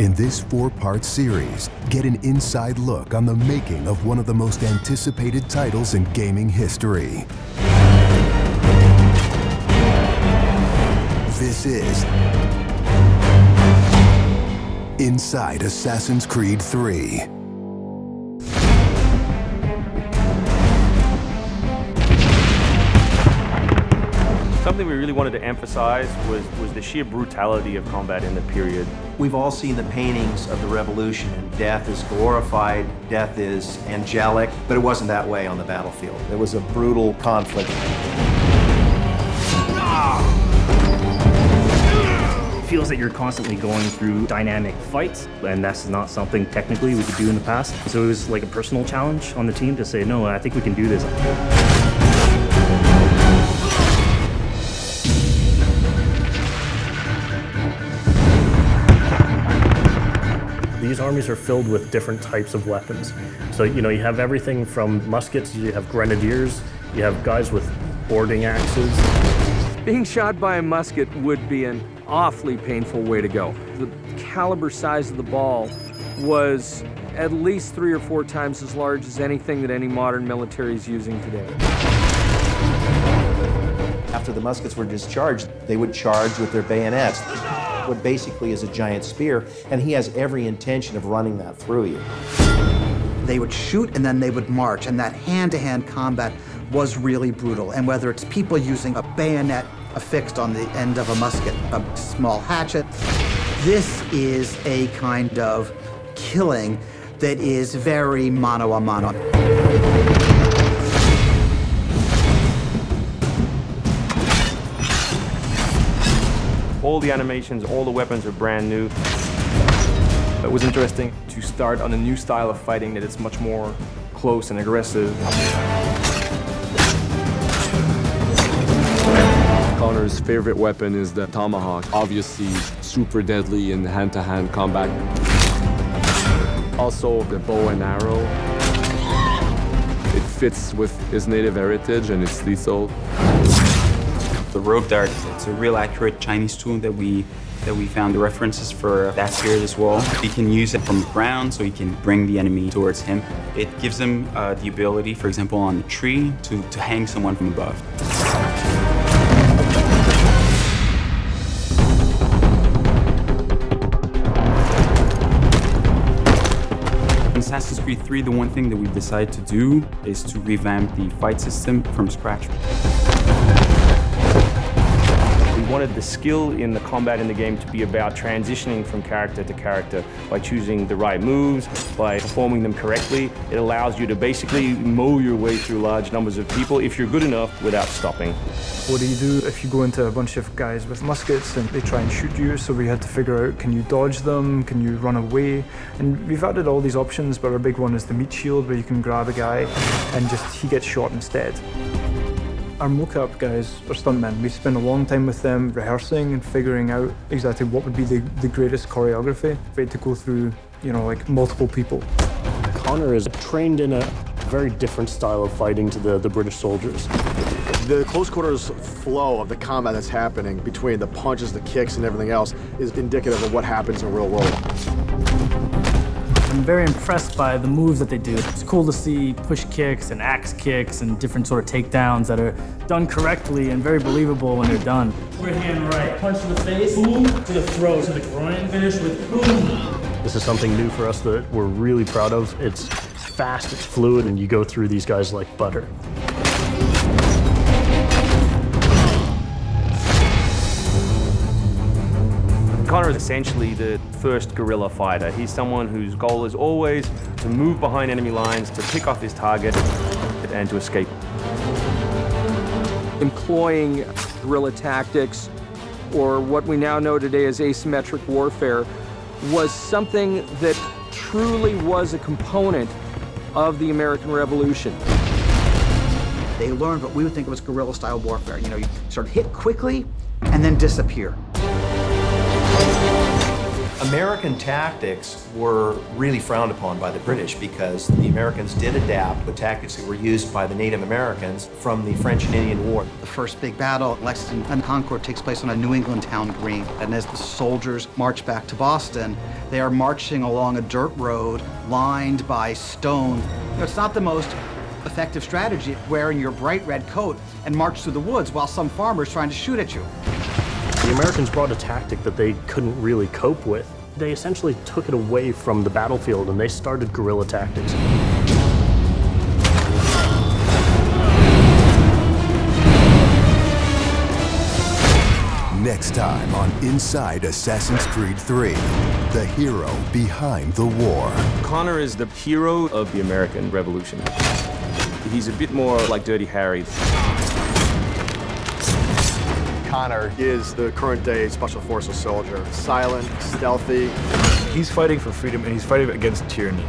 In this 4-part series, get an inside look on the making of one of the most anticipated titles in gaming history. This is Inside Assassin's Creed 3. Something we really wanted to emphasize was the sheer brutality of combat in the period. We've all seen the paintings of the Revolution, and death is glorified, death is angelic, but it wasn't that way on the battlefield. It was a brutal conflict. It feels that you're constantly going through dynamic fights, and that's not something technically we could do in the past. So it was like a personal challenge on the team to say, no, I think we can do this. These armies are filled with different types of weapons. So, you have everything from muskets, you have grenadiers, you have guys with boarding axes. Being shot by a musket would be an awfully painful way to go. The caliber size of the ball was at least 3 or 4 times as large as anything that any modern military is using today. After the muskets were discharged, they would charge with their bayonets. What basically is a giant spear, and he has every intention of running that through you. They would shoot and then they would march, and that hand-to-hand combat was really brutal. And whether it's people using a bayonet affixed on the end of a musket, a small hatchet, this is a kind of killing that is very mano a mano. All the animations, all the weapons are brand new. It was interesting to start on a new style of fighting that is much more close and aggressive. Connor's favorite weapon is the tomahawk, obviously super deadly in hand-to-hand combat. Also the bow and arrow. It fits with his native heritage and it's lethal. The rope dart, it's a real accurate Chinese tool that we found the references for that period as well. He can use it from the ground, so he can bring the enemy towards him. It gives him the ability, for example, on a tree, to hang someone from above. In Assassin's Creed 3, the one thing that we decided to do is to revamp the fight system from scratch. We wanted the skill in the combat in the game to be about transitioning from character to character by choosing the right moves, by performing them correctly. It allows you to basically mow your way through large numbers of people if you're good enough without stopping. What do you do if you go into a bunch of guys with muskets and they try and shoot you? So we had to figure out, can you dodge them? Can you run away? And we've added all these options, but our big one is the meat shield, where you can grab a guy and he gets shot instead. Our mocap guys are stuntmen. We spend a long time with them rehearsing and figuring out exactly what would be the greatest choreography. We had to go through, like multiple people. Connor is trained in a very different style of fighting to the British soldiers. The close quarters flow of the combat that's happening between the punches, the kicks, and everything else is indicative of what happens in the real world. I'm very impressed by the moves that they do. It's cool to see push kicks and axe kicks and different sort of takedowns that are done correctly and very believable when they're done. Right hand right, punch to the face, boom, to the throat, to the groin, finish with boom. This is something new for us that we're really proud of. It's fast, it's fluid, and you go through these guys like butter. Connor is essentially the first guerrilla fighter. He's someone whose goal is always to move behind enemy lines, to pick off his target, and to escape. Employing guerrilla tactics, or what we now know today as asymmetric warfare, was something that truly was a component of the American Revolution. They learned what we would think was guerrilla-style warfare. You sort of hit quickly and then disappear. American tactics were really frowned upon by the British because the Americans did adapt the tactics that were used by the Native Americans from the French and Indian War. The first big battle at Lexington and Concord takes place on a New England town green. And as the soldiers march back to Boston, they are marching along a dirt road lined by stone. It's not the most effective strategy, wearing your bright red coat and march through the woods while some farmer's trying to shoot at you. The Americans brought a tactic that they couldn't really cope with. They essentially took it away from the battlefield and they started guerrilla tactics. Next time on Inside Assassin's Creed 3, the hero behind the war. Connor is the hero of the American Revolution. He's a bit more like Dirty Harry. Connor is the current day Special Forces soldier. Silent, stealthy. He's fighting for freedom and he's fighting against tyranny.